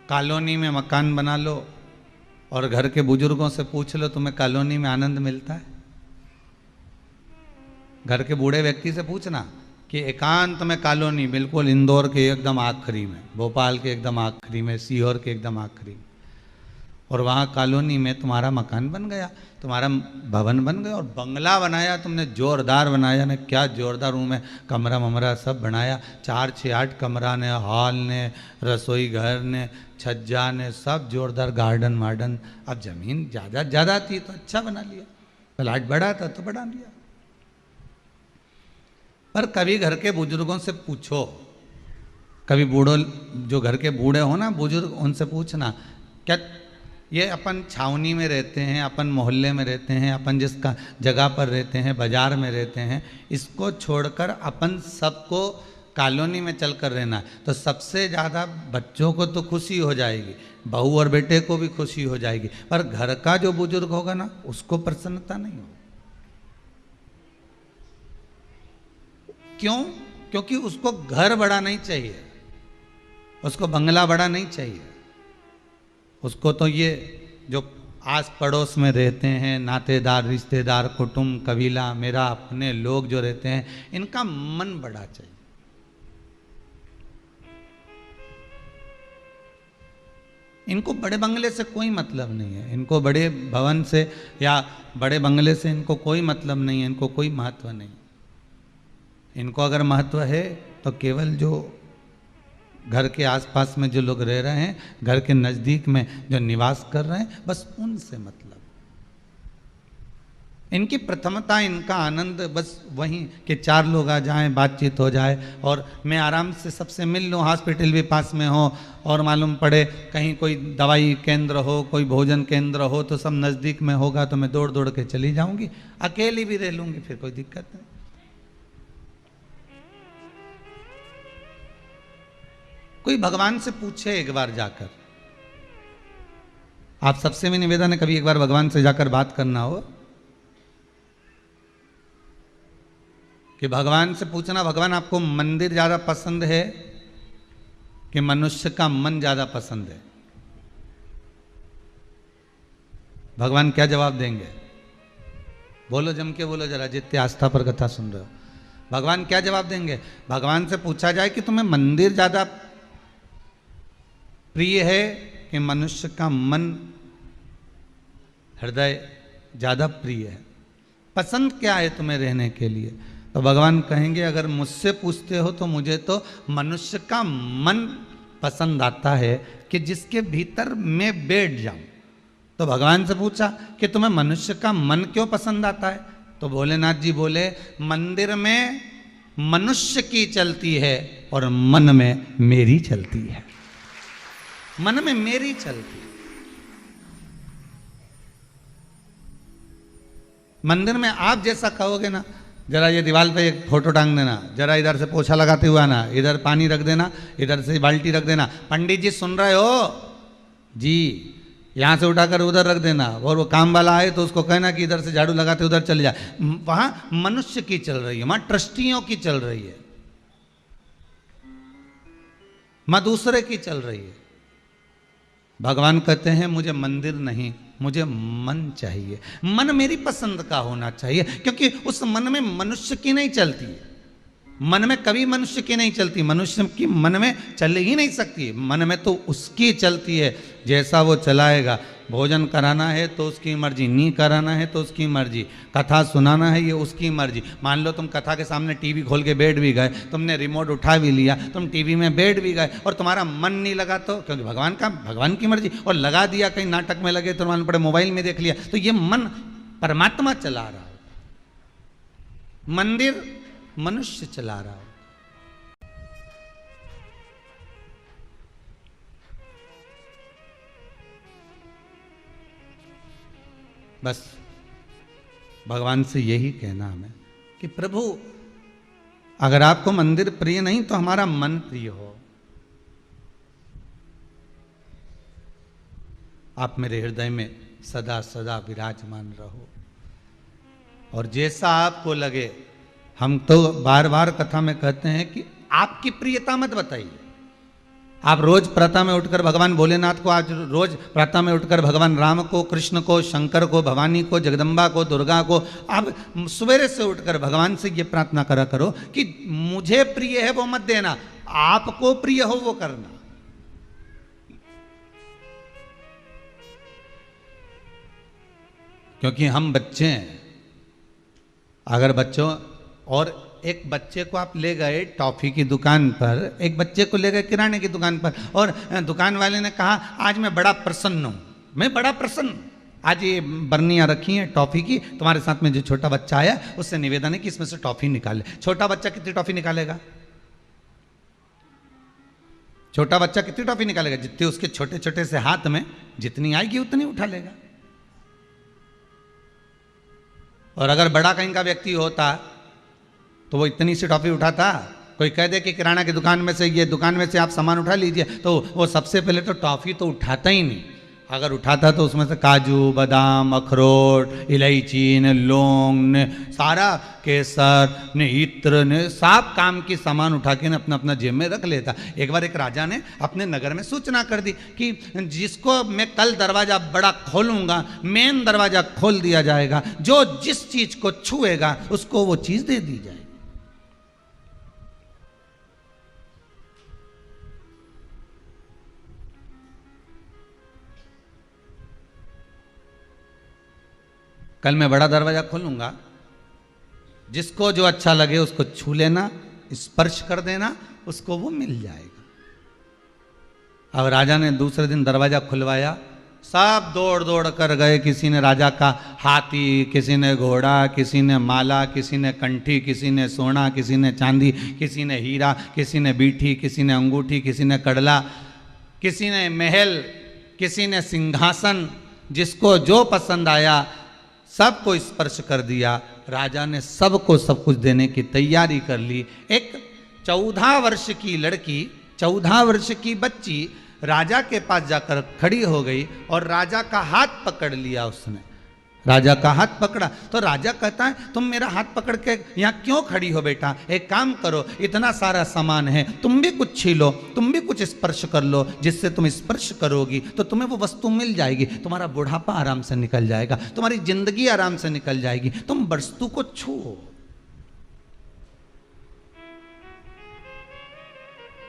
Colony में मकान बना लो और घर के बुजुर्गों से पूछ लो तुम्हें कॉलोनी में आनंद मिलता है? घर के बूढ़े व्यक्ति से पूछना कि एकांत में कॉलोनी, बिल्कुल इंदौर के एकदम आखिरी में, भोपाल के एकदम आखिरी में, सीहोर के एकदम आखिरी में, और वहाँ कॉलोनी में तुम्हारा मकान बन गया, तुम्हारा भवन बन गया और बंगला बनाया तुमने, जोरदार बनाया ने, क्या जोरदार रूम है, कमरा ममरा सब बनाया, 4 6 8 कमरा ने, हॉल ने, रसोई घर ने, छज्जा ने, सब जोरदार, गार्डन वार्डन। अब जमीन ज़्यादा थी तो अच्छा बना लिया, प्लाट बड़ा था तो बढ़ा लिया। पर कभी घर के बुजुर्गों से पूछो, कभी बूढ़ों, जो घर के बूढ़े हो ना बुजुर्ग, उनसे पूछना, क्या ये अपन छावनी में रहते हैं, अपन मोहल्ले में रहते हैं, अपन जिस जगह पर रहते हैं, बाजार में रहते हैं, इसको छोड़कर अपन सबको कॉलोनी में चल कर रहना है, तो सबसे ज़्यादा बच्चों को तो खुशी हो जाएगी, बहू और बेटे को भी खुशी हो जाएगी, पर घर का जो बुजुर्ग होगा ना उसको प्रसन्नता नहीं होगी। क्यों? क्योंकि उसको घर बड़ा नहीं चाहिए, उसको बंगला बड़ा नहीं चाहिए, उसको तो ये जो आस पड़ोस में रहते हैं, नातेदार, रिश्तेदार, कुटुंब, कबीला, मेरा अपने लोग जो रहते हैं, इनका मन बड़ा चाहिए। इनको बड़े बंगले से कोई मतलब नहीं है, इनको बड़े भवन से या बड़े बंगले से इनको कोई मतलब नहीं है, इनको कोई महत्व नहीं। इनको अगर महत्व है तो केवल जो घर के आसपास में जो लोग रह रहे हैं, घर के नज़दीक में जो निवास कर रहे हैं, बस उनसे मतलब। इनकी प्रथमता, इनका आनंद बस वहीं कि 4 लोग आ जाएं, बातचीत हो जाए और मैं आराम से सबसे मिल लूँ, हॉस्पिटल भी पास में हो और मालूम पड़े कहीं कोई दवाई केंद्र हो, कोई भोजन केंद्र हो तो सब नज़दीक में होगा तो मैं दौड़ दौड़ के चली जाऊंगी, अकेली भी रह लूँगी, फिर कोई दिक्कत नहीं। कोई भगवान से पूछे एक बार जाकर, आप सबसे भी निवेदन है कभी एक बार भगवान से जाकर बात करना हो कि भगवान से पूछना, भगवान आपको मंदिर ज्यादा पसंद है कि मनुष्य का मन ज्यादा पसंद है? भगवान क्या जवाब देंगे? बोलो, जम के बोलो जरा, जितने आस्था पर कथा सुन रहे हो, भगवान क्या जवाब देंगे? भगवान से पूछा जाए कि तुम्हें मंदिर ज्यादा प्रिय है कि मनुष्य का मन, हृदय ज्यादा प्रिय है? पसंद क्या है तुम्हें रहने के लिए? तो भगवान कहेंगे, अगर मुझसे पूछते हो तो मुझे तो मनुष्य का मन पसंद आता है कि जिसके भीतर मैं बैठ जाऊं। तो भगवान से पूछा कि तुम्हें मनुष्य का मन क्यों पसंद आता है? तो भोलेनाथ जी बोले, मंदिर में मनुष्य की चलती है और मन में मेरी चलती है, मन में मेरी चलती है। मंदिर में आप जैसा कहोगे ना, जरा ये दीवार पे एक फोटो टांग देना, जरा इधर से पोछा लगाते हुआ ना, इधर पानी रख देना, इधर से बाल्टी रख देना, पंडित जी सुन रहे हो जी, यहाँ से उठाकर उधर रख देना, और वो काम वाला आए तो उसको कहना कि इधर से झाड़ू लगाते उधर चल जाए। वहां मनुष्य की चल रही है, वहां ट्रस्टियों की चल रही है, वहां दूसरे की चल रही है। भगवान कहते हैं मुझे मंदिर नहीं, मुझे मन चाहिए, मन मेरी पसंद का होना चाहिए, क्योंकि उस मन में मनुष्य की नहीं चलती है, मन में कभी मनुष्य की नहीं चलती, मनुष्य की मन में चल ही नहीं सकती, मन में तो उसकी चलती है, जैसा वो चलाएगा। भोजन कराना है तो उसकी मर्जी, नी कराना है तो उसकी मर्जी, कथा सुनाना है ये उसकी मर्जी। मान लो तुम कथा के सामने टीवी खोल के बैठ भी गए, तुमने रिमोट उठा भी लिया, तुम टीवी में बैठ भी गए और तुम्हारा मन नहीं लगा तो, क्योंकि भगवान की मर्जी, और लगा दिया कहीं नाटक में लगे तो मान पड़े मोबाइल में देख लिया, तो ये मन परमात्मा चला रहा हो, मंदिर मनुष्य चला रहा हो। बस भगवान से यही कहना हमें कि प्रभु अगर आपको मंदिर प्रिय नहीं तो हमारा मन प्रिय हो, आप मेरे हृदय में सदा सदा विराजमान रहो। और जैसा आपको लगे, हम तो बार बार कथा में कहते हैं कि आपकी प्रियता मत बताइए, आप रोज प्रातः में उठकर भगवान भोलेनाथ को, आज रोज प्रातः में उठकर भगवान राम को, कृष्ण को, शंकर को, भवानी को, जगदम्बा को, दुर्गा को, आप सवेरे से उठकर भगवान से ये प्रार्थना करा करो कि मुझे प्रिय है वो मत देना, आपको प्रिय हो वो करना। क्योंकि हम बच्चे हैं। अगर बच्चों, और एक बच्चे को आप ले गए टॉफी की दुकान पर, एक बच्चे को ले गए किराने की दुकान पर, और दुकान वाले ने कहा आज मैं बड़ा प्रसन्न हूं, मैं बड़ा प्रसन्न, आज ये बर्नियां रखी हैं टॉफी की, तुम्हारे साथ में जो छोटा बच्चा आया उससे निवेदन है कि इसमें से टॉफी निकाले। छोटा बच्चा कितनी टॉफी निकालेगा? छोटा बच्चा कितनी टॉफी निकालेगा? जितनी उसके छोटे छोटे से हाथ में जितनी आएगी उतनी उठा लेगा। और अगर बड़ा कहीं का व्यक्ति होता तो वो इतनी सी टॉफी उठाता? कोई कह दे कि किराना की दुकान में से, ये दुकान में से आप सामान उठा लीजिए, तो वो सबसे पहले तो टॉफी तो उठाता ही नहीं। अगर उठाता तो उसमें से काजू, बादाम, अखरोट, इलायची ने, लौंग ने, सारा केसर ने, इत्र ने, सब काम की सामान उठा के ने अपना अपना जेब में रख लेता। एक बार एक राजा ने अपने नगर में सूचना कर दी कि जिसको मैं कल दरवाजा बड़ा खोलूंगा, मेन दरवाजा खोल दिया जाएगा, जो जिस चीज को छुएगा उसको वो चीज दे दी जाएगी। कल मैं बड़ा दरवाजा खोलूंगा, जिसको जो अच्छा लगे उसको छू लेना, स्पर्श कर देना, उसको वो मिल जाएगा। अब राजा ने दूसरे दिन दरवाजा खुलवाया, सब दौड़ दौड़ कर गए। किसी ने राजा का हाथी, किसी ने घोड़ा, किसी ने माला, किसी ने कंठी, किसी ने सोना, किसी ने चांदी, किसी ने हीरा, किसी ने बीठी, किसी ने अंगूठी, किसी ने कड़ला, किसी ने महल, किसी ने सिंहासन, जिसको जो पसंद आया सबको स्पर्श कर दिया। राजा ने सबको सब कुछ देने की तैयारी कर ली। एक 14 वर्ष की लड़की, 14 वर्ष की बच्ची राजा के पास जाकर खड़ी हो गई और राजा का हाथ पकड़ लिया उसने। राजा का हाथ पकड़ा तो राजा कहता है तुम मेरा हाथ पकड़ के यहाँ क्यों खड़ी हो बेटा? एक काम करो, इतना सारा सामान है, तुम भी कुछ छीलो, तुम भी कुछ स्पर्श कर लो, जिससे तुम स्पर्श करोगी तो तुम्हें वो वस्तु मिल जाएगी, तुम्हारा बुढ़ापा आराम से निकल जाएगा, तुम्हारी जिंदगी आराम से निकल जाएगी, तुम वस्तु को छुओ।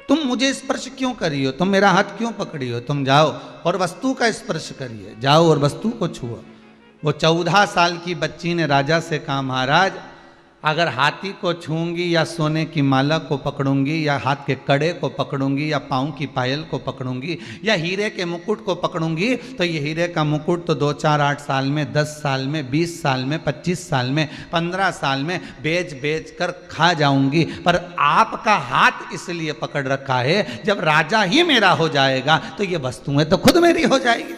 तुम मुझे स्पर्श क्यों करी हो? तुम मेरा हाथ क्यों पकड़ी हो? तुम जाओ और वस्तु का स्पर्श करिए, जाओ और वस्तु को छुओ। वो 14 साल की बच्ची ने राजा से कहा महाराज, अगर हाथी को छूंगी या सोने की माला को पकड़ूंगी या हाथ के कड़े को पकड़ूंगी या पाँव की पायल को पकड़ूंगी या हीरे के मुकुट को पकड़ूंगी तो ये हीरे का मुकुट तो 2, 4, 8 साल में, 10 साल में, 20 साल में, 25 साल में, 15 साल में बेच बेच कर खा जाऊंगी। पर आपका हाथ इसलिए पकड़ रखा है, जब राजा ही मेरा हो जाएगा तो ये वस्तुएं तो खुद मेरी हो जाएगी।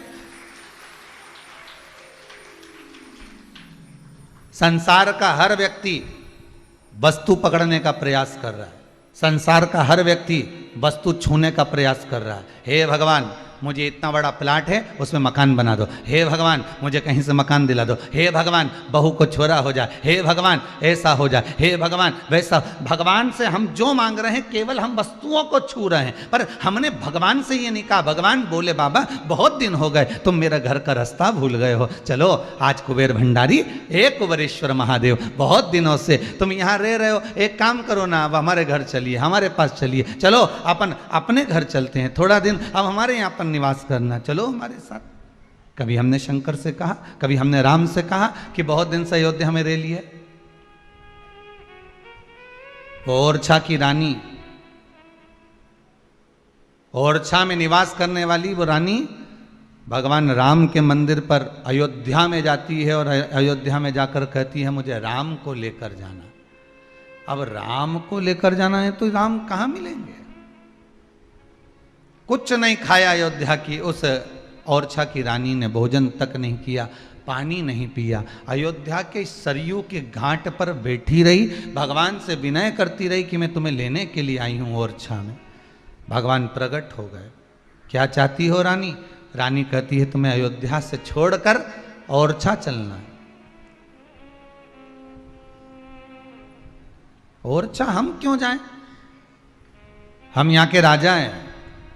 संसार का हर व्यक्ति वस्तु पकड़ने का प्रयास कर रहा है, संसार का हर व्यक्ति वस्तु छूने का प्रयास कर रहा है। हे भगवान, मुझे इतना बड़ा प्लाट है उसमें मकान बना दो, हे भगवान मुझे कहीं से मकान दिला दो, हे भगवान बहू को छोरा हो जाए, हे भगवान ऐसा हो जाए, हे भगवान वैसा। भगवान से हम जो मांग रहे हैं केवल हम वस्तुओं को छू रहे हैं, पर हमने भगवान से ये नहीं कहा। भगवान बोले बाबा बहुत दिन हो गए, तुम मेरा घर का रास्ता भूल गए हो, चलो आज कुबेर भंडारी, एक कुबेरेश्वर महादेव, बहुत दिनों से तुम यहाँ रह रहे हो, एक काम करो ना, अब हमारे घर चलिए, हमारे पास चलिए, चलो अपन अपने घर चलते हैं, थोड़ा दिन अब हमारे यहाँ पर निवास करना, चलो हमारे साथ। कभी हमने शंकर से कहा, कभी हमने राम से कहा कि बहुत दिन से अयोध्या में रह लिए। ओरछा की रानी, ओरछा में निवास करने वाली वो रानी भगवान राम के मंदिर पर अयोध्या में जाती है और अयोध्या में जाकर कहती है मुझे राम को लेकर जाना। अब राम को लेकर जाना है तो राम कहां मिलेंगे? कुछ नहीं खाया अयोध्या की उस ओरछा की रानी ने, भोजन तक नहीं किया, पानी नहीं पिया, अयोध्या के सरयू के घाट पर बैठी रही, भगवान से विनय करती रही कि मैं तुम्हें लेने के लिए आई हूं ओरछा में। भगवान प्रकट हो गए, क्या चाहती हो रानी? रानी कहती है तुम्हें अयोध्या से छोड़कर ओरछा चलना है। ओरछा हम क्यों जाएं? हम यहाँ के राजा हैं,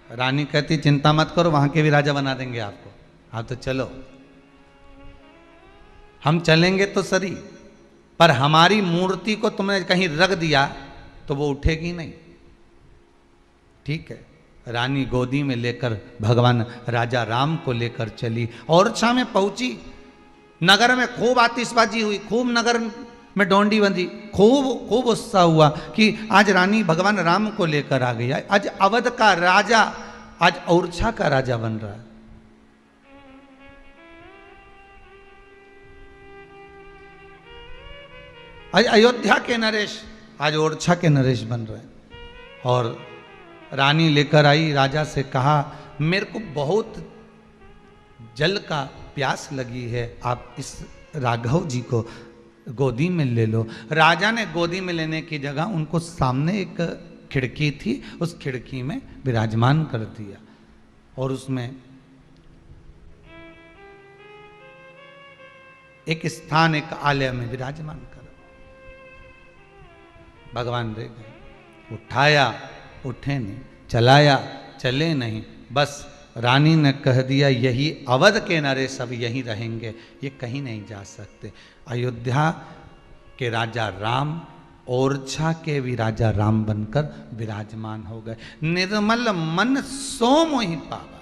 रानी कहती चिंता मत करो, वहां के भी राजा बना देंगे आपको, आप तो चलो। हम चलेंगे तो सही, पर हमारी मूर्ति को तुमने कहीं रख दिया तो वो उठेगी नहीं। ठीक है, रानी गोदी में लेकर भगवान राजा राम को लेकर चली, ओरछा में पहुंची। नगर में खूब आतिशबाजी हुई, खूब नगर में डोंडी बंधी, खूब खूब उत्साह हुआ कि आज रानी भगवान राम को लेकर आ गई। आज अवध का राजा, आज ओरछा का राजा बन रहा है। आज अयोध्या के नरेश आज ओरछा के नरेश बन रहे हैं। और रानी लेकर आई, राजा से कहा मेरे को बहुत जल का प्यास लगी है, आप इस राघव जी को गोदी में ले लो। राजा ने गोदी में लेने की जगह उनको सामने एक खिड़की थी, उस खिड़की में विराजमान कर दिया और उसमें एक स्थान, एक आलय में विराजमान कर। भगवान रह गए, उठाया उठे नहीं, चलाया चले नहीं, बस रानी ने कह दिया यही अवध के नरेश सब यहीं रहेंगे, ये कहीं नहीं जा सकते। अयोध्या के राजा राम ओरछा के भी राजा राम बनकर विराजमान हो गए। निर्मल मन सो मोहि पावा।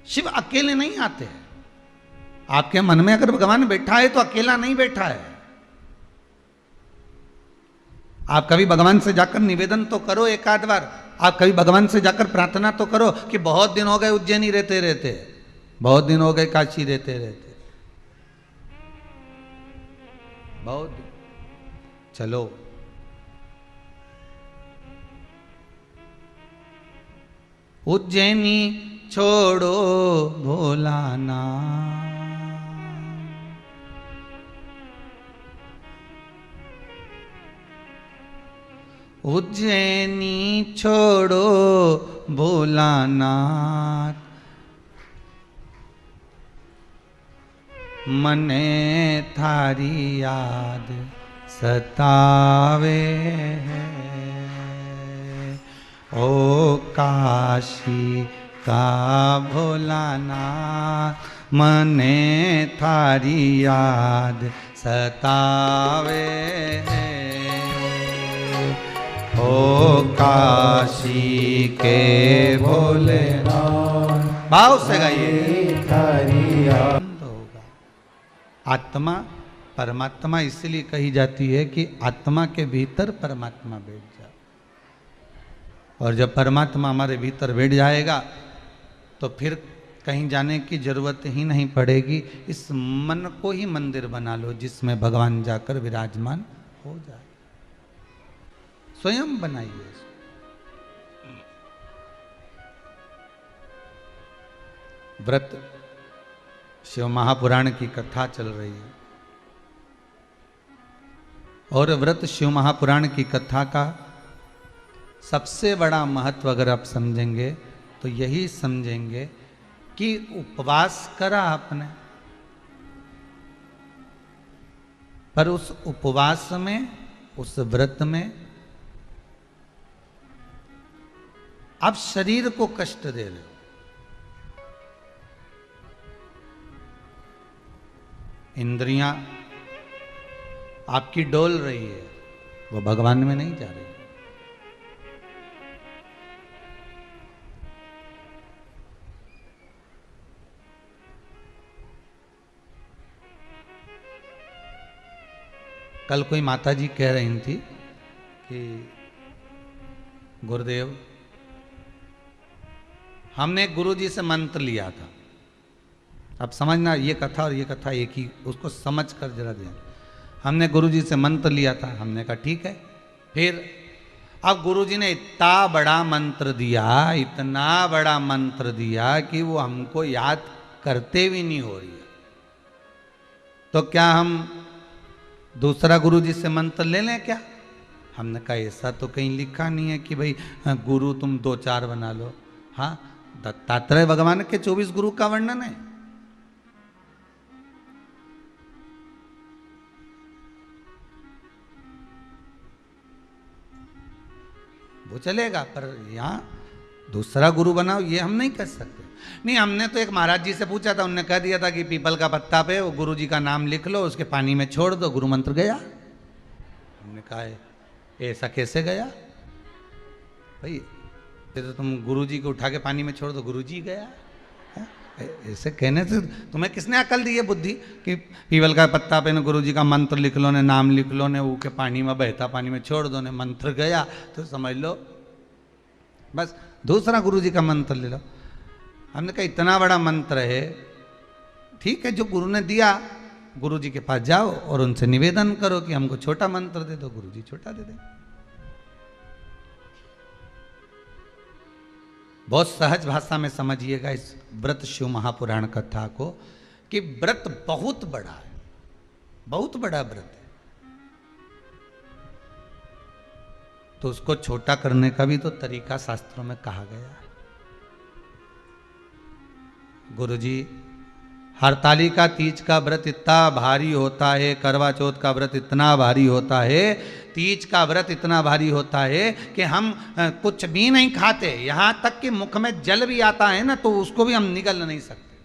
शिव अकेले नहीं आते हैं, आपके मन में अगर भगवान बैठा है तो अकेला नहीं बैठा है। आप कभी भगवान से जाकर निवेदन तो करो एक आध बार, आप कभी भगवान से जाकर प्रार्थना तो करो कि बहुत दिन हो गए उज्जैनी रहते रहते, बहुत दिन हो गए काशी रहते रहते, बहुत दिन। चलो उज्जैनी छोड़ो भोलाना, उज्जैनी छोड़ो भोलानाथ, मने थारी याद सतावे है, ओ काशी का भोलानाथ, मने थारी याद सतावे है, ओ काशी के भोलेनाथ। भाव से गाइए। थारी याद होगा। आत्मा परमात्मा इसलिए कही जाती है कि आत्मा के भीतर परमात्मा बैठ जाए, और जब परमात्मा हमारे भीतर बैठ जाएगा तो फिर कहीं जाने की जरूरत ही नहीं पड़ेगी। इस मन को ही मंदिर बना लो जिसमें भगवान जाकर विराजमान हो जाए। स्वयं बनाइए। व्रत शिव महापुराण की कथा चल रही है, और व्रत शिव महापुराण की कथा का सबसे बड़ा महत्व अगर आप समझेंगे तो यही समझेंगे कि उपवास करा आपने, पर उस उपवास में, उस व्रत में आप शरीर को कष्ट दे रहे हो। इंद्रियां आपकी डोल रही है, वो भगवान में नहीं जा रही। कल कोई माता जी कह रही थी कि गुरुदेव हमने गुरु जी से मंत्र लिया था। अब समझना, ये कथा और ये कथा एक ही, उसको समझ कर जरा दिया। हमने गुरु जी से मंत्र लिया था, हमने कहा ठीक है। फिर अब गुरु जी ने इतना बड़ा मंत्र दिया, इतना बड़ा मंत्र दिया कि वो हमको याद करते भी नहीं हो रही है, तो क्या हम दूसरा गुरु जी से मंत्र ले लें क्या? हमने कहा ऐसा तो कहीं लिखा नहीं है कि भाई गुरु तुम 2-4 बना लो। हाँ, दत्तात्रेय भगवान के 24 गुरु का वर्णन है। वो चलेगा, पर यहाँ दूसरा गुरु बनाओ ये हम नहीं कर सकते। नहीं, हमने तो एक महाराज जी से पूछा था, उन्होंने कह दिया था कि पीपल का पत्ता पे वो गुरु जी का नाम लिख लो, उसके पानी में छोड़ दो, गुरु मंत्र गया। हमने कहा ऐसा कैसे गया भाई, तो तुम गुरु जी को उठा के पानी में छोड़ दो, गुरु जी गया। ऐसे कहने से तुम्हें किसने अकल दी है, बुद्धि, कि पीपल का पत्ता पे न गुरु जी का मंत्र लिख लो, ने नाम लिख लो, ने वो के पानी में बहता पानी में छोड़ दो, ने मंत्र गया, तो समझ लो बस दूसरा गुरु जी का मंत्र ले लो। हमने कहा इतना बड़ा मंत्र है, ठीक है, जो गुरु ने दिया गुरु जी के पास जाओ और उनसे निवेदन करो कि हमको छोटा मंत्र दे दो, गुरु जी छोटा दे दे। बहुत सहज भाषा में समझिएगा इस व्रत शिव महापुराण कथा को, कि व्रत बहुत बड़ा है, बहुत बड़ा व्रत है, तो उसको छोटा करने का भी तो तरीका शास्त्रों में कहा गया है। गुरुजी, हरतालिका तीज का व्रत इतना भारी होता है, करवा चौथ का व्रत इतना भारी होता है, तीज का व्रत इतना भारी होता है कि हम कुछ भी नहीं खाते, यहां तक कि मुख में जल भी आता है ना, तो उसको भी हम निगल नहीं सकते।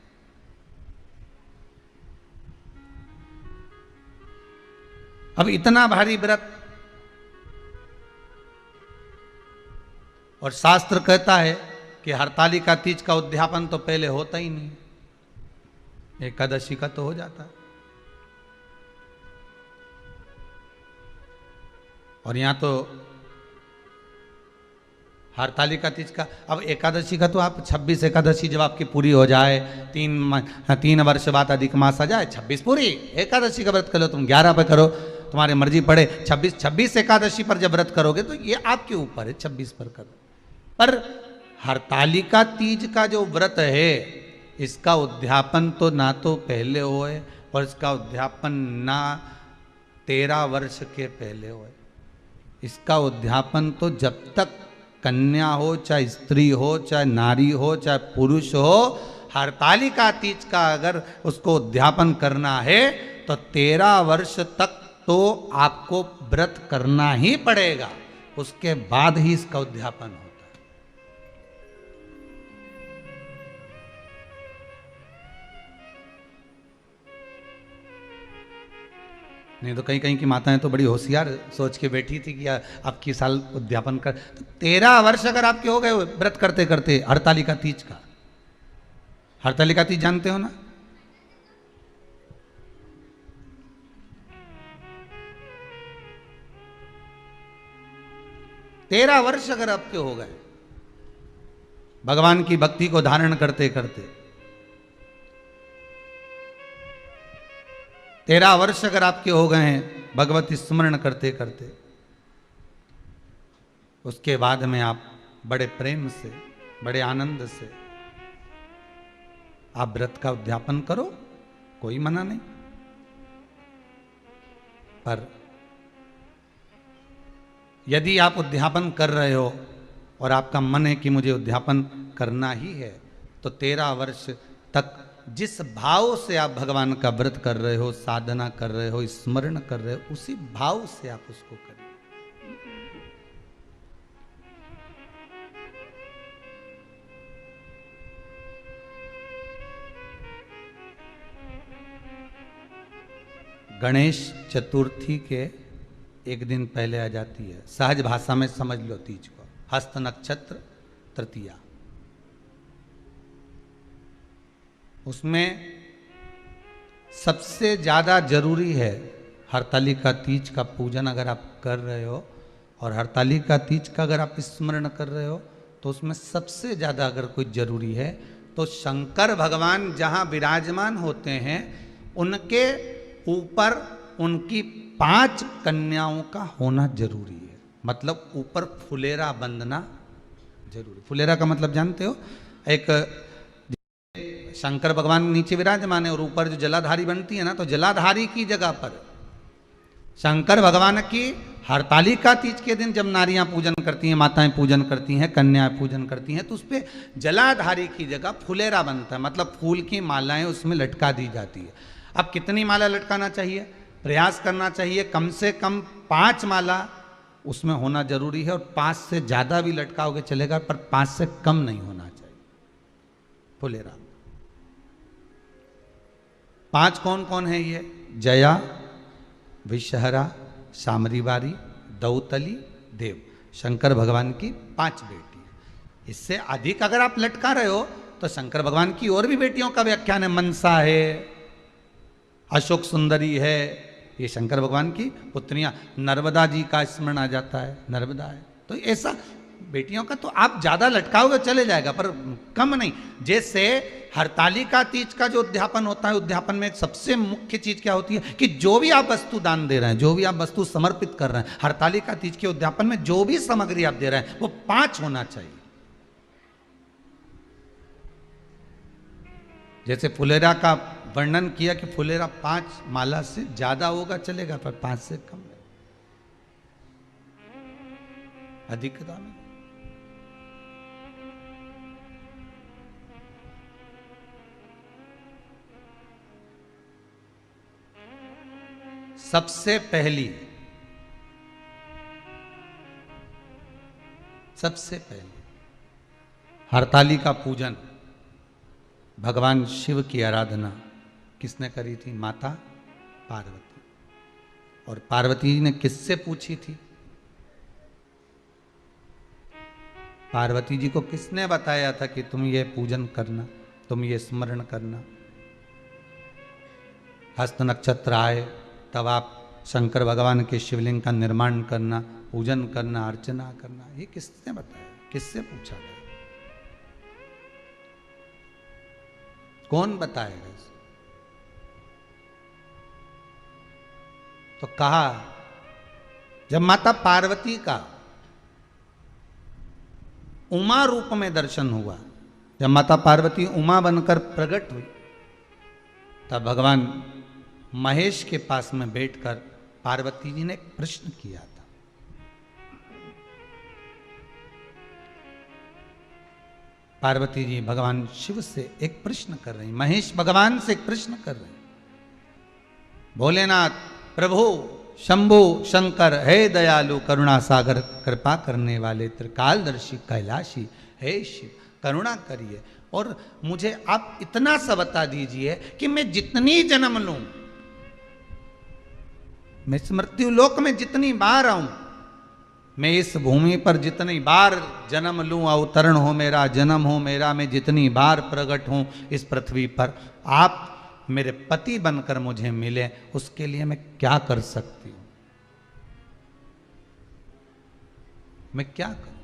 अब इतना भारी व्रत, और शास्त्र कहता है कि हरतालिका तीज का उद्यापन तो पहले होता ही नहीं, एकादशी का तो हो जाता है। और यहां तो हरतालिका तीज का, अब एकादशी का तो आप 26 एकादशी जब आपकी पूरी हो जाए, 3 वर्ष बाद अधिक मास आ जाए, 26 पूरी एकादशी का व्रत करो, तुम 11 पे करो, तुम्हारी मर्जी पड़े, 26 एकादशी पर जब व्रत करोगे तो ये आपके ऊपर है, 26 पर करो। पर हरतालिका तीज का जो व्रत है, इसका उद्यापन तो ना तो पहले होए, और इसका उद्यापन ना 13 वर्ष के पहले होए। इसका उद्यापन तो जब तक कन्या हो, चाहे स्त्री हो, चाहे नारी हो, चाहे पुरुष हो, हरतालिका तीज का अगर उसको उद्यापन करना है तो 13 वर्ष तक तो आपको व्रत करना ही पड़ेगा, उसके बाद ही इसका उद्यापन होता है। नहीं तो कहीं कहीं की माताएं तो बड़ी होशियार सोच के बैठी थी कि अब की साल उद्यापन कर, तो 13 वर्ष अगर आपके हो गए व्रत करते करते हरतालिका तीज का। हरतालिका तीज जानते हो ना? तेरह वर्ष अगर आपके हो गए भगवान की भक्ति को धारण करते करते, 13 वर्ष अगर आपके हो गए हैं भगवती स्मरण करते करते, उसके बाद में आप बड़े प्रेम से, बड़े आनंद से आप व्रत का उद्यापन करो, कोई मना नहीं। पर यदि आप उद्यापन कर रहे हो और आपका मन है कि मुझे उद्यापन करना ही है, तो 13 वर्ष तक जिस भाव से आप भगवान का व्रत कर रहे हो, साधना कर रहे हो, स्मरण कर रहे हो, उसी भाव से आप उसको करें। गणेश चतुर्थी के एक दिन पहले आ जाती है, सहज भाषा में समझ लो तीज को, हस्त नक्षत्र तृतीया। उसमें सबसे ज़्यादा जरूरी है हरतालिका तीज का पूजन अगर आप कर रहे हो, और हरतालिका तीज का अगर आप स्मरण कर रहे हो, तो उसमें सबसे ज़्यादा अगर कोई जरूरी है तो शंकर भगवान जहाँ विराजमान होते हैं उनके ऊपर उनकी 5 कन्याओं का होना जरूरी है। मतलब ऊपर फुलेरा बंधना जरूरी। फुलेरा का मतलब जानते हो? एक शंकर भगवान नीचे विराजमान है और ऊपर जो जलाधारी बनती है ना, तो जलाधारी की जगह पर शंकर भगवान की हरतालिका तीज के दिन जब नारियां पूजन करती हैं, माताएं पूजन करती हैं, कन्याएं पूजन करती हैं, तो उस पर जलाधारी की जगह फुलेरा बनता है। मतलब फूल की मालाएं उसमें लटका दी जाती है। अब कितनी माला लटकाना चाहिए? प्रयास करना चाहिए कम से कम 5 माला उसमें होना जरूरी है, और 5 से ज्यादा भी लटकाओगे चलेगा, पर 5 से कम नहीं होना चाहिए। फुलेरा 5 कौन कौन है ये? जया, विषहरा, सामरीवारी, दौतली, देव। शंकर भगवान की 5 बेटी है। इससे अधिक अगर आप लटका रहे हो तो शंकर भगवान की और भी बेटियों का व्याख्यान है। मनसा है, अशोक सुंदरी है, ये शंकर भगवान की पुत्रियां। नर्मदा जी का स्मरण आ जाता है, नर्मदा है। तो ऐसा बेटियों का तो आप ज्यादा लटकाओगे चले जाएगा, पर कम नहीं। जैसे हरतालिका तीज का जो उद्यापन होता है, उद्यापन में सबसे मुख्य चीज क्या होती है कि जो भी आप वस्तु दान दे रहे हैं, जो भी आप वस्तु समर्पित कर रहे हैं, हरतालिका तीज के उद्यापन में जो भी सामग्री आप दे रहे हैं वो 5 होना चाहिए। जैसे फुलेरा का वर्णन किया कि फुलेरा 5 माला से ज्यादा होगा चलेगा, पर 5 से कम नहीं, अधिकता में। सबसे पहली हरतालिका पूजन, भगवान शिव की आराधना किसने करी थी? माता पार्वती। और पार्वती जी ने किससे पूछी थी? पार्वती जी को किसने बताया था कि तुम ये पूजन करना, तुम ये स्मरण करना? हस्त नक्षत्र आए तब आप शंकर भगवान के शिवलिंग का निर्माण करना, पूजन करना, अर्चना करना। ये किसने बताया, किससे पूछा गया? कौन बताएगा इसे? तो कहा जब माता पार्वती का उमा रूप में दर्शन हुआ, जब माता पार्वती उमा बनकर प्रकट हुई, तब भगवान महेश के पास में बैठकर पार्वती जी ने एक प्रश्न किया था। पार्वती जी भगवान शिव से एक प्रश्न कर रही, महेश भगवान से एक प्रश्न कर रहे। भोलेनाथ प्रभु शंभु शंकर, हे दयालु करुणा सागर, कृपा करने वाले त्रिकालदर्शी कैलाशी, हे शिव करुणा करिए और मुझे आप इतना सा बता दीजिए कि मैं जितनी जन्म लूं, मैं इस मृत्यु लोक में जितनी बार आऊं, मैं इस भूमि पर जितनी बार जन्म लूं, अवतरण हो मेरा, जन्म हो मेरा, मैं जितनी बार प्रकट हूं इस पृथ्वी पर, आप मेरे पति बनकर मुझे मिले, उसके लिए मैं क्या कर सकती हूं? मैं क्या करूं?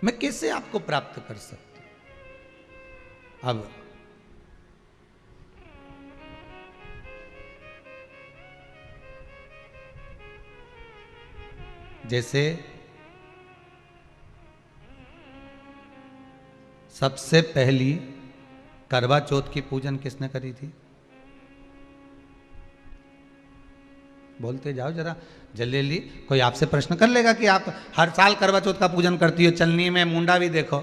मैं कैसे आपको प्राप्त कर सकती हूं? अब जैसे सबसे पहली करवा चौथ की पूजन किसने करी थी? बोलते जाओ जरा जल्दी। कोई आपसे प्रश्न कर लेगा कि आप हर साल करवा चौथ का पूजन करती हो, चलनी में मुंडा भी देखो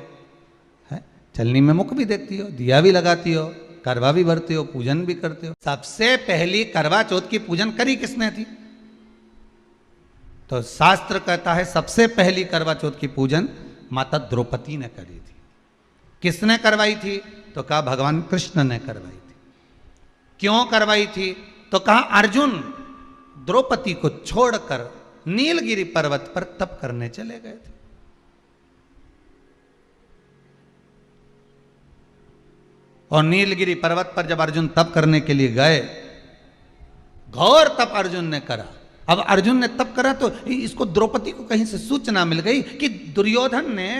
है, चलनी में मुख भी देखती हो, दिया भी लगाती हो, करवा भी भरती हो, पूजन भी करते हो। सबसे पहली करवा चौथ की पूजन करी किसने थी? तो शास्त्र कहता है सबसे पहली करवा चौथ की पूजन माता द्रौपदी ने करी थी। किसने करवाई थी? तो कहा भगवान कृष्ण ने करवाई थी। क्यों करवाई थी? तो कहा अर्जुन द्रौपदी को छोड़कर नीलगिरी पर्वत पर तप करने चले गए थे। और नीलगिरी पर्वत पर जब अर्जुन तप करने के लिए गए, घोर तप अर्जुन ने करा। अब अर्जुन ने तप करा तो इसको द्रौपदी को कहीं से सूचना मिल गई कि दुर्योधन ने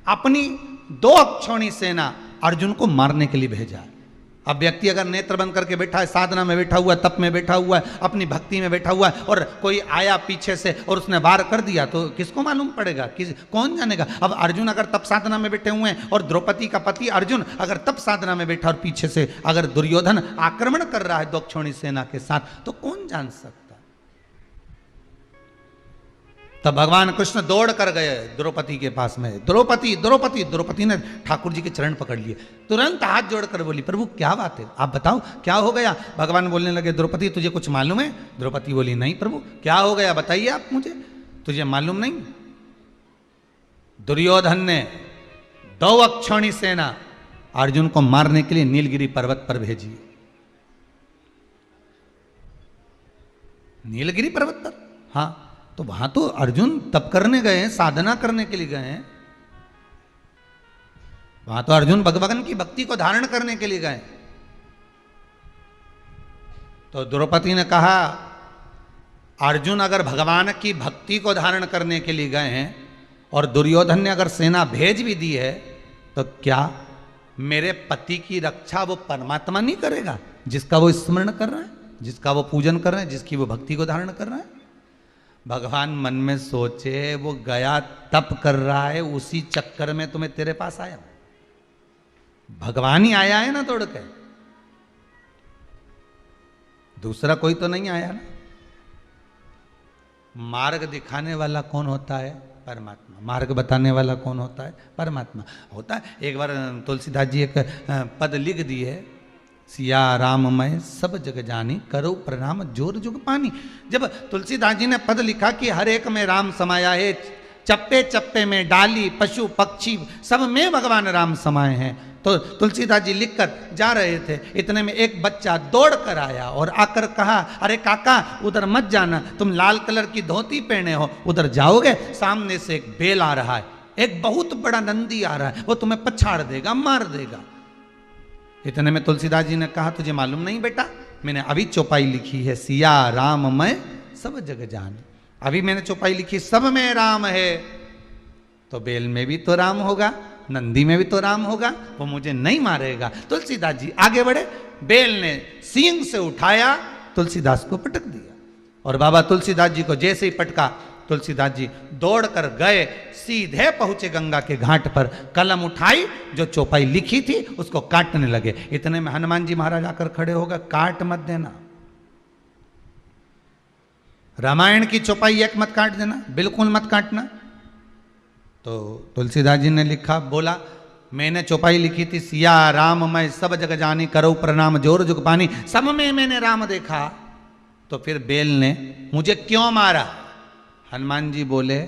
अपनी 2 अक्षौणी सेना अर्जुन को मारने के लिए भेजा। अब व्यक्ति अगर नेत्र बंद करके बैठा है, साधना में बैठा हुआ है, तप में बैठा हुआ है, अपनी भक्ति में बैठा हुआ है, और कोई आया पीछे से और उसने वार कर दिया, तो किसको मालूम पड़ेगा? कौन जानेगा? अब अर्जुन अगर तप साधना में बैठे हुए हैं और द्रौपदी का पति अर्जुन अगर तप साधना में बैठा और पीछे से अगर दुर्योधन आक्रमण कर रहा है 2 अक्षौणी सेना के साथ, तो कौन जान सकता? तब भगवान कृष्ण दौड़ कर गए द्रौपदी के पास में। द्रौपदी द्रौपदी द्रौपदी ने ठाकुर जी के चरण पकड़ लिए, तुरंत हाथ जोड़कर बोली, प्रभु क्या बात है, आप बताओ क्या हो गया। भगवान बोलने लगे, द्रौपदी तुझे कुछ मालूम है। द्रौपदी बोली, नहीं प्रभु, क्या हो गया बताइए आप मुझे, तुझे मालूम नहीं। दुर्योधन ने 2 अक्षौणी सेना अर्जुन को मारने के लिए नीलगिरी पर्वत पर भेजी। नीलगिरी पर्वत पर, हाँ, तो वहां तो अर्जुन तप करने गए हैं, साधना करने के लिए गए हैं। वहां तो अर्जुन भगवान की भक्ति को धारण करने के लिए गए। तो द्रौपदी ने कहा, अर्जुन अगर भगवान की भक्ति को धारण करने के लिए गए हैं और दुर्योधन ने अगर सेना भेज भी दी है, तो क्या मेरे पति की रक्षा वो परमात्मा नहीं करेगा, जिसका वो स्मरण कर रहा है, जिसका वो पूजन कर रहे हैं, जिसकी वो भक्ति को धारण कर रहा है। भगवान मन में सोचे, वो गया तप कर रहा है, उसी चक्कर में तुम्हें तेरे पास आया, भगवान ही आया है ना तोड़ के, दूसरा कोई तो नहीं आया ना। मार्ग दिखाने वाला कौन होता है? परमात्मा। मार्ग बताने वाला कौन होता है? परमात्मा होता है। एक बार तुलसीदास जी एक पद लिख दिए, सिया राम मैं सब जग जानी, करो प्रणाम जोर जुग पानी। जब तुलसीदास जी ने पद लिखा कि हर एक में राम समाया है, चप्पे चप्पे में डाली पशु पक्षी सब में भगवान राम समाये हैं, तो तुलसीदास जी लिखकर जा रहे थे, इतने में एक बच्चा दौड़ कर आया और आकर कहा, अरे काका उधर मत जाना, तुम लाल कलर की धोती पहने हो, उधर जाओगे सामने से एक बैल आ रहा है, एक बहुत बड़ा नंदी आ रहा है, वो तुम्हें पछाड़ देगा, मार देगा। इतने में तुलसीदास जी ने कहा, तुझे मालूम नहीं बेटा, मैंने अभी चौपाई लिखी है, सिया राम मैं सब जग जान, अभी मैंने चौपाई लिखी सब में राम है, तो बैल में भी तो राम होगा, नंदी में भी तो राम होगा, वो मुझे नहीं मारेगा। तुलसीदास जी आगे बढ़े, बैल ने सींग से उठाया, तुलसीदास को पटक दिया, और बाबा तुलसीदास जी को जैसे ही पटका, तुलसीदास जी दौड़कर गए, सीधे पहुंचे गंगा के घाट पर, कलम उठाई, जो चौपाई लिखी थी उसको काटने लगे। इतने में हनुमान जी महाराज आकर खड़े हो गए, काट मत देना, रामायण की चौपाई एक मत काट देना, बिल्कुल मत काटना। तो तुलसीदास जी ने लिखा, बोला मैंने चौपाई लिखी थी, सिया राम मैं सब जग जानी, करो प्रणाम जोर जुग पानी, सब में मैंने राम देखा, तो फिर बैल ने मुझे क्यों मारा? हनुमान जी बोले,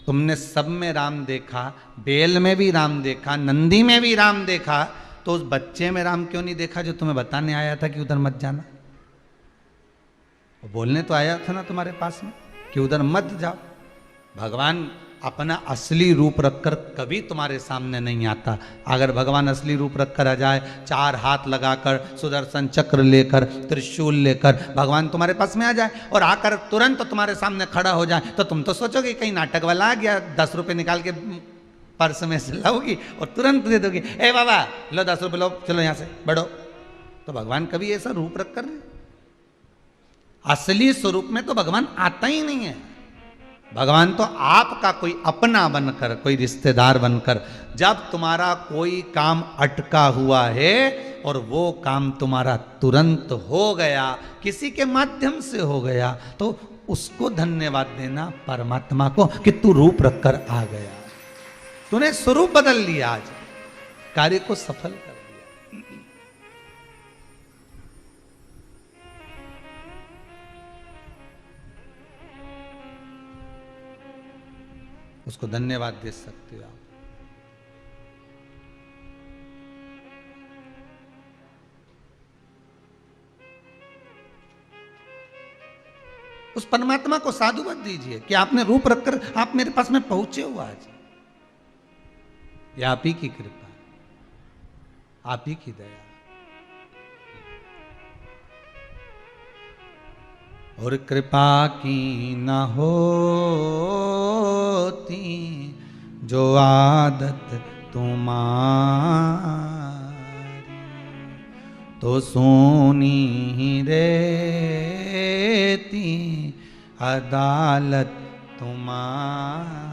तुमने सब में राम देखा, बैल में भी राम देखा, नंदी में भी राम देखा, तो उस बच्चे में राम क्यों नहीं देखा जो तुम्हें बताने आया था कि उधर मत जाना? बोलने तो आया था ना तुम्हारे पास में कि उधर मत जाओ। भगवान अपना असली रूप रखकर कभी तुम्हारे सामने नहीं आता। अगर भगवान असली रूप रखकर आ जाए, 4 हाथ लगाकर, सुदर्शन चक्र लेकर, त्रिशूल लेकर भगवान तुम्हारे पास में आ जाए और आकर तुरंत तुम्हारे सामने खड़ा हो जाए, तो तुम तो सोचोगे कहीं नाटक वाला आ गया, 10 रुपये निकाल के पर्स में से लाओगी और तुरंत दे दोगी, ए बाबा लो 10 रुपये लो, चलो यहाँ से बढ़ो। तो भगवान कभी ऐसा रूप रख कर, असली स्वरूप में तो भगवान आता ही नहीं है। भगवान तो आपका कोई अपना बनकर, कोई रिश्तेदार बनकर, जब तुम्हारा कोई काम अटका हुआ है और वो काम तुम्हारा तुरंत हो गया, किसी के माध्यम से हो गया, तो उसको धन्यवाद देना परमात्मा को कि तू रूप रखकर आ गया, तूने स्वरूप बदल लिया, आज कार्य को सफल कर दिया। उसको धन्यवाद दे सकते हो आप। उस परमात्मा को साधुवाद दीजिए कि आपने रूप रखकर आप मेरे पास में पहुंचे हो आज। ये आप ही की कृपा, आप ही की दया। और कृपा की न होती जो आदत तुम्हारी, तो सोनी ही रहती अदालत तुम्हारी।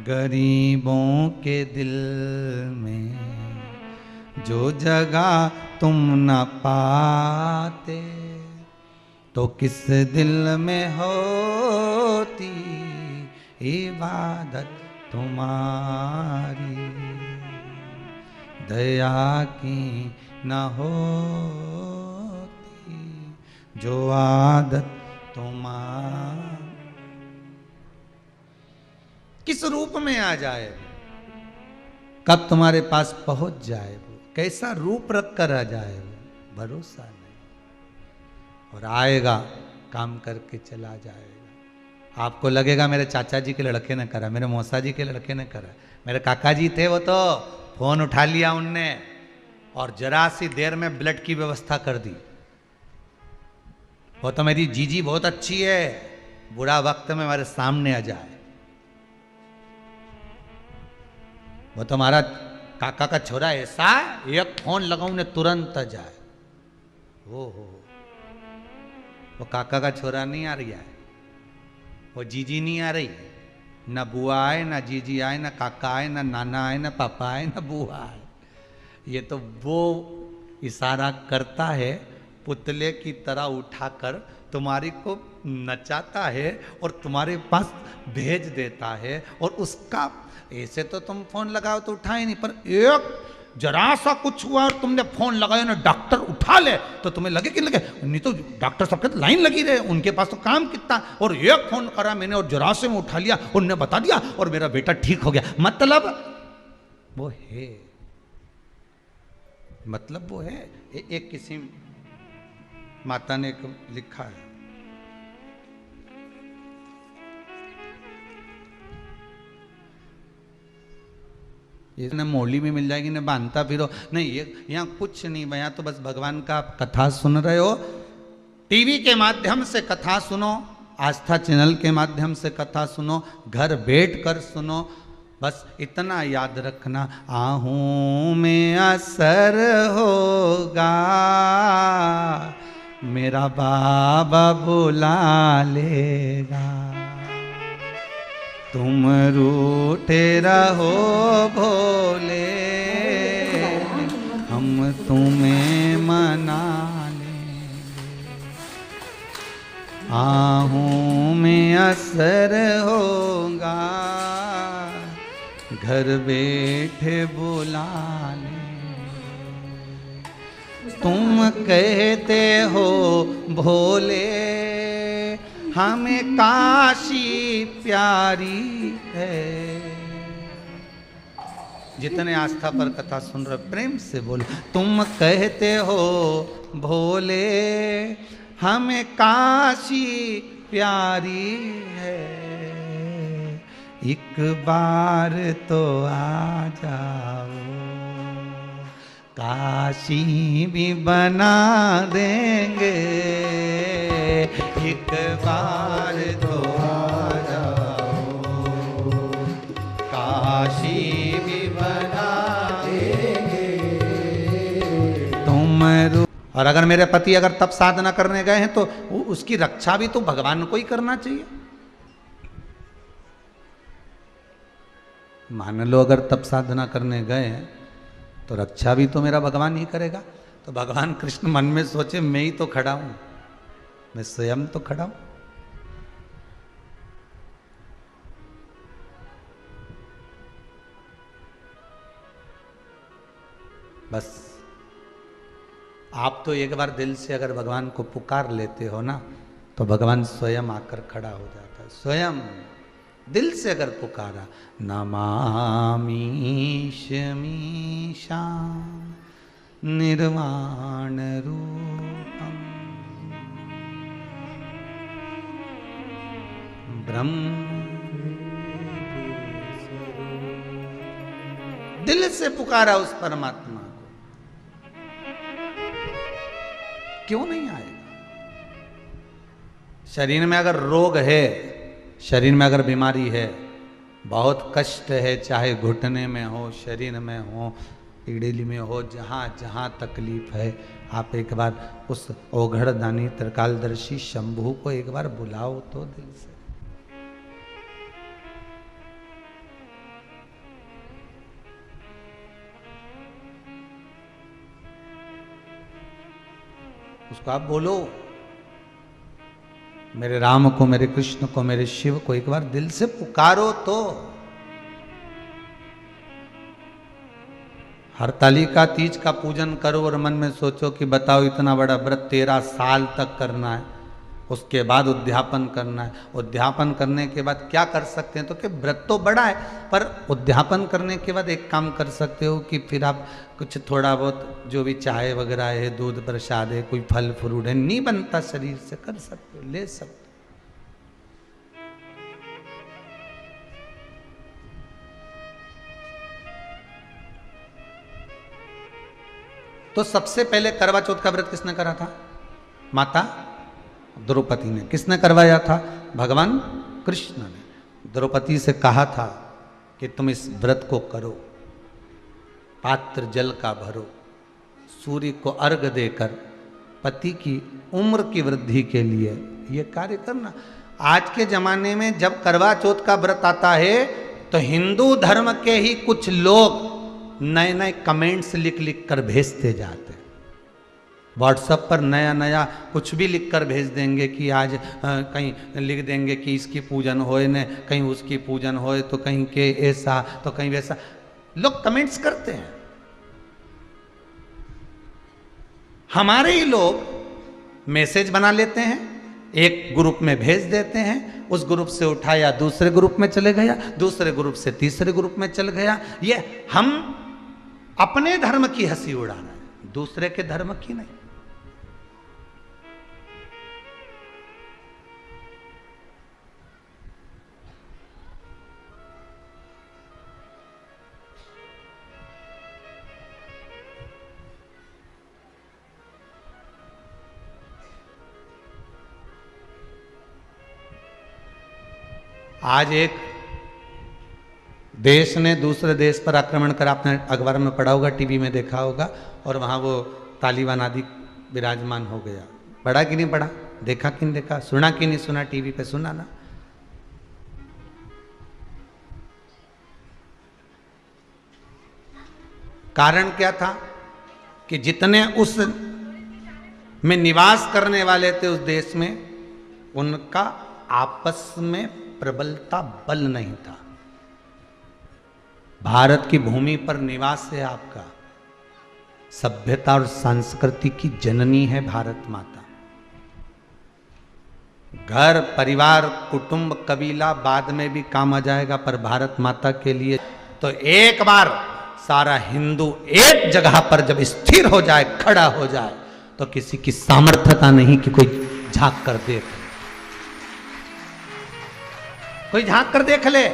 गरीबों के दिल में जो जगह तुम न पाते, तो किस दिल में होती इबादत तुम्हारी, दया की न होती जो आदत तुम्हारी। किस रूप में आ जाए, कब तुम्हारे पास पहुंच जाए, वो कैसा रूप रख कर आ जाए, वो भरोसा नहीं। और आएगा काम करके चला जाएगा। आपको लगेगा मेरे चाचा जी के लड़के ने करा, मेरे मौसा जी के लड़के ने करा, मेरे काका जी थे वो तो फोन उठा लिया उनने और जरा सी देर में ब्लड की व्यवस्था कर दी। वो तो मेरी जीजी बहुत अच्छी है, बुरा वक्त में हमारे सामने आ जाए। वो तो हमारा काका का छोरा ऐसा है, एक फोन लगाऊं ने तुरंत आ जाए। हो वो काका का छोरा नहीं आ रही है, वो जीजी नहीं आ रही, न बुआ आए, न जीजी आए, न काका आए, न नाना आए, न पापा आए, न बुआ आए। ये तो वो इशारा करता है, पुतले की तरह उठाकर तुम्हारी को नचाता है और तुम्हारे पास भेज देता है। और उसका ऐसे तो तुम फोन लगाओ तो उठाए नहीं, पर एक जरा सा कुछ हुआ और तुमने फोन लगाया ना, डॉक्टर उठा ले तो तुम्हें लगे कि लगे, नहीं तो डॉक्टर सबके तो लाइन लगी रहे, उनके पास तो काम कितना। और एक फोन करा मैंने और जरा से में उठा लिया, उन्होंने बता दिया और मेरा बेटा ठीक हो गया। मतलब वो है, मतलब वो है। एक किसी माता ने लिखा है, ये न मोली में मिल जाएगी, न बांधता फिरो, नहीं ये यहाँ कुछ नहीं भैया। तो बस भगवान का आप कथा सुन रहे हो, टीवी के माध्यम से कथा सुनो, आस्था चैनल के माध्यम से कथा सुनो, घर बैठ कर सुनो। बस इतना याद रखना, आहूं में असर होगा, मेरा बाबा बुला लेगा। तुम रूठे रहो भोले, हम तुम्हें मना लेंगे। आहूं में असर होगा, घर बैठे बुला लेंगे। तुम कहते हो भोले, हमें काशी प्यारी है। जितने आस्था पर कथा सुन रहे प्रेम से बोलो, तुम कहते हो भोले, हमें काशी प्यारी है। एक बार तो आ जाओ, काशी भी बना देंगे। एक बार तो आ जाओ, काशी भी बना देंगे। तुम और अगर मेरे पति अगर तप साधना करने गए हैं तो उसकी रक्षा भी तो भगवान को ही करना चाहिए। मान लो अगर तप साधना करने गए हैं तो रक्षा भी तो मेरा भगवान ही करेगा। तो भगवान कृष्ण मन में सोचे मैं ही तो खड़ा हूं, मैं स्वयं तो खड़ा हूं। बस आप तो एक बार दिल से अगर भगवान को पुकार लेते हो ना, तो भगवान स्वयं आकर खड़ा हो जाता है। स्वयं दिल से अगर पुकारा, नमामि मीशां निर्वाण रूपम ब्रह्म। दिल से पुकारा उस परमात्मा को, क्यों नहीं आएगा? शरीर में अगर रोग है, शरीर में अगर बीमारी है, बहुत कष्ट है, चाहे घुटने में हो, शरीर में हो, इडली में हो, जहाँ जहाँ तकलीफ है, आप एक बार उस ओघड़दानी त्रिकालदर्शी शंभू को एक बार बुलाओ तो दिल से। उसको आप बोलो, मेरे राम को, मेरे कृष्ण को, मेरे शिव को एक बार दिल से पुकारो तो। हरतालिका तीज का पूजन करो और मन में सोचो कि बताओ इतना बड़ा व्रत 13 साल तक करना है, उसके बाद उद्यापन करना है। उद्यापन करने के बाद क्या कर सकते हैं? तो कि व्रत तो बड़ा है, पर उद्यापन करने के बाद एक काम कर सकते हो कि फिर आप कुछ थोड़ा बहुत जो भी चाय वगैरह है, दूध प्रसाद है, कोई फल फ्रूट है, नहीं बनता शरीर से, कर सकते हो, ले सकते हो। तो सबसे पहले करवा चौथ का व्रत किसने करा था? माता द्रौपदी ने। किसने करवाया था? भगवान कृष्ण ने। द्रौपदी से कहा था कि तुम इस व्रत को करो, पात्र जल का भरो, सूर्य को अर्घ देकर पति की उम्र की वृद्धि के लिए ये कार्य करना। आज के जमाने में जब करवा चौथ का व्रत आता है तो हिंदू धर्म के ही कुछ लोग नए नए कमेंट्स लिख लिख कर भेजते जाते हैं। व्हाट्सएप पर नया नया कुछ भी लिख कर भेज देंगे कि आज कहीं लिख देंगे कि इसकी पूजन होए न, कहीं उसकी पूजन होए, तो कहीं के ऐसा तो कहीं वैसा, लोग कमेंट्स करते हैं। हमारे ही लोग मैसेज बना लेते हैं, एक ग्रुप में भेज देते हैं, उस ग्रुप से उठाया दूसरे ग्रुप में चले गया, दूसरे ग्रुप से तीसरे ग्रुप में चल गया। ये हम अपने धर्म की हंसी उड़ाना है, दूसरे के धर्म की नहीं। आज एक देश ने दूसरे देश पर आक्रमण करा, आपने अखबार में पढ़ा होगा, टीवी में देखा होगा, और वहाँ वो तालिबान आदि विराजमान हो गया। पढ़ा कि नहीं पढ़ा? देखा कि नहीं देखा? सुना कि नहीं सुना? टीवी पे सुना ना। कारण क्या था कि जितने उस में निवास करने वाले थे उस देश में, उनका आपस में प्रबलता बल नहीं था। भारत की भूमि पर निवास है आपका, सभ्यता और संस्कृति की जननी है भारत माता। घर परिवार कुटुंब कबीला बाद में भी काम आ जाएगा, पर भारत माता के लिए तो एक बार सारा हिंदू एक जगह पर जब स्थिर हो जाए, खड़ा हो जाए, तो किसी की सामर्थ्यता नहीं कि कोई झांक कर देख, कोई झांक कर देख ले।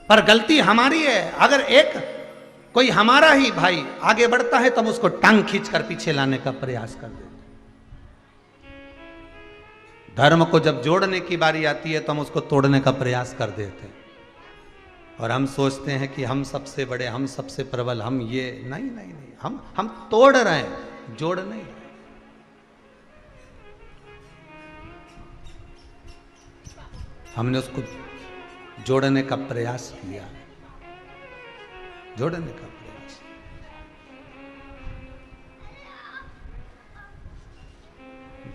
पर गलती हमारी है। अगर एक कोई हमारा ही भाई आगे बढ़ता है तो हम उसको टांग खींच कर पीछे लाने का प्रयास कर देते। धर्म को जब जोड़ने की बारी आती है तो हम उसको तोड़ने का प्रयास कर देते। और हम सोचते हैं कि हम सबसे बड़े, हम सबसे प्रबल, हम ये नहीं नहीं नहीं, हम तोड़ रहे हैं, जोड़ नहीं रहे। हमने उसको जोड़ने का प्रयास किया, जोड़ने का प्रयास।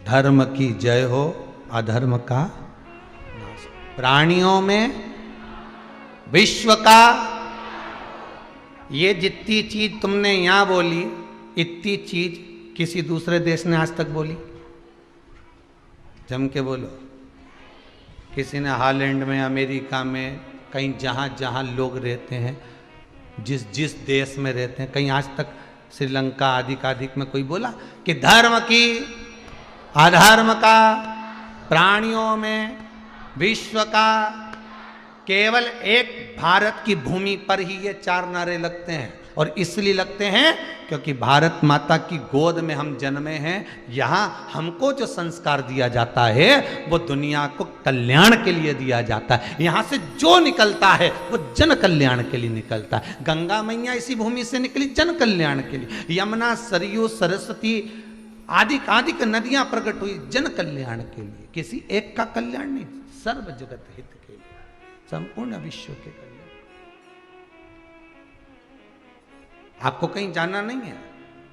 धर्म की जय हो, अधर्म का नाश। प्राणियों में विश्व का, ये जितनी चीज तुमने यहां बोली, इतनी चीज किसी दूसरे देश ने आज तक बोली? जम के बोलो। किसी ने हॉलैंड में, अमेरिका में, कहीं जहाँ जहाँ लोग रहते हैं, जिस जिस देश में रहते हैं, कहीं आज तक श्रीलंका आदि में कोई बोला कि धर्म की, अधर्म का, प्राणियों में, विश्व का, केवल एक भारत की भूमि पर ही ये चार नारे लगते हैं। और इसलिए लगते हैं क्योंकि भारत माता की गोद में हम जन्मे हैं। यहाँ हमको जो संस्कार दिया जाता है वो दुनिया को कल्याण के लिए दिया जाता है। यहाँ से जो निकलता है वो जन कल्याण के लिए निकलता है। गंगा मैया इसी भूमि से निकली जन कल्याण के लिए। यमुना, सरयू, सरस्वती आदि आदि नदियां प्रकट हुई जन कल्याण के लिए, किसी एक का कल्याण नहीं, सर्व जगत हित के लिए, संपूर्ण विश्व के कल्याण। आपको कहीं जाना नहीं है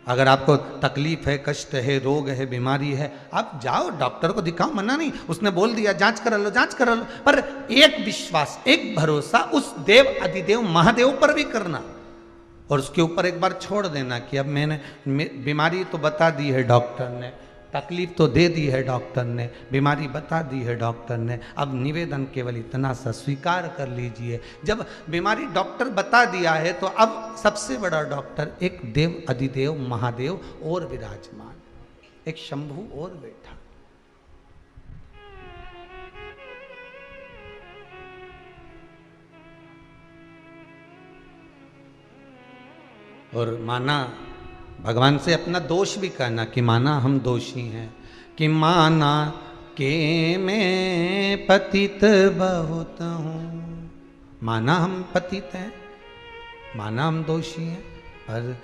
अगर आपको तकलीफ है, कष्ट है, रोग है, बीमारी है, आप जाओ डॉक्टर को दिखाओ, मना नहीं। उसने बोल दिया जांच करा लो, जांच करा लो, पर एक विश्वास, एक भरोसा उस देव अधिदेव महादेव पर भी करना, और उसके ऊपर एक बार छोड़ देना कि अब मैंने बीमारी तो बता दी है डॉक्टर ने, तकलीफ तो दे दी है डॉक्टर ने, बीमारी बता दी है डॉक्टर ने, अब निवेदन केवल इतना सा स्वीकार कर लीजिए। जब बीमारी डॉक्टर बता दिया है तो अब सबसे बड़ा डॉक्टर एक देव अधिदेव महादेव और विराजमान, एक शंभु और बैठा। और माना भगवान से अपना दोष भी कहना कि माना हम दोषी हैं, कि माना के मैं पतित बहुत हूँ, माना हम पतित हैं, माना हम दोषी हैं, पर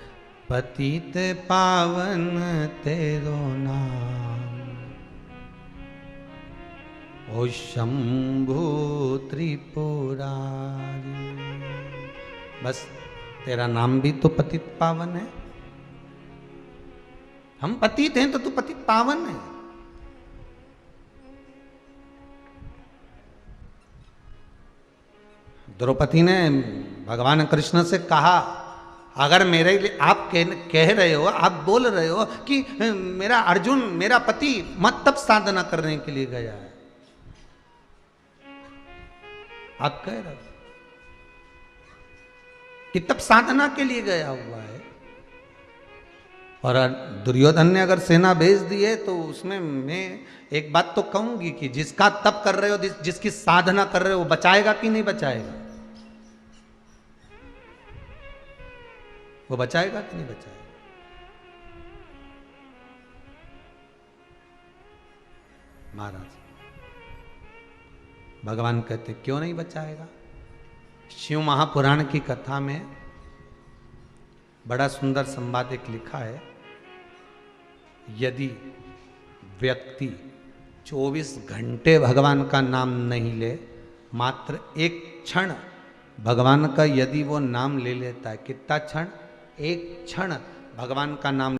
पतित पावन तेरो नाम, ओ शंभु त्रिपुरारी। बस तेरा नाम भी तो पतित पावन है, हम पतित हैं तो तू पतित पावन है। द्रौपदी ने भगवान कृष्ण से कहा, अगर मेरे लिए आप कह रहे हो, आप बोल रहे हो कि मेरा अर्जुन मेरा पति मत तप साधना करने के लिए गया है, आप कह रहे हो कि तप साधना के लिए गया हुआ है, और दुर्योधन ने अगर सेना भेज दी है तो उसमें मैं एक बात तो कहूंगी कि जिसका तप कर रहे हो, जिसकी साधना कर रहे हो, वो बचाएगा कि नहीं बचाएगा? वो बचाएगा कि नहीं बचाएगा? महाराज भगवान कहते क्यों नहीं बचाएगा? शिव महापुराण की कथा में बड़ा सुंदर संवाद एक लिखा है, यदि व्यक्ति 24 घंटे भगवान का नाम नहीं ले, मात्र एक क्षण भगवान का यदि वो नाम ले लेता है, कितना क्षण? एक क्षण भगवान का नाम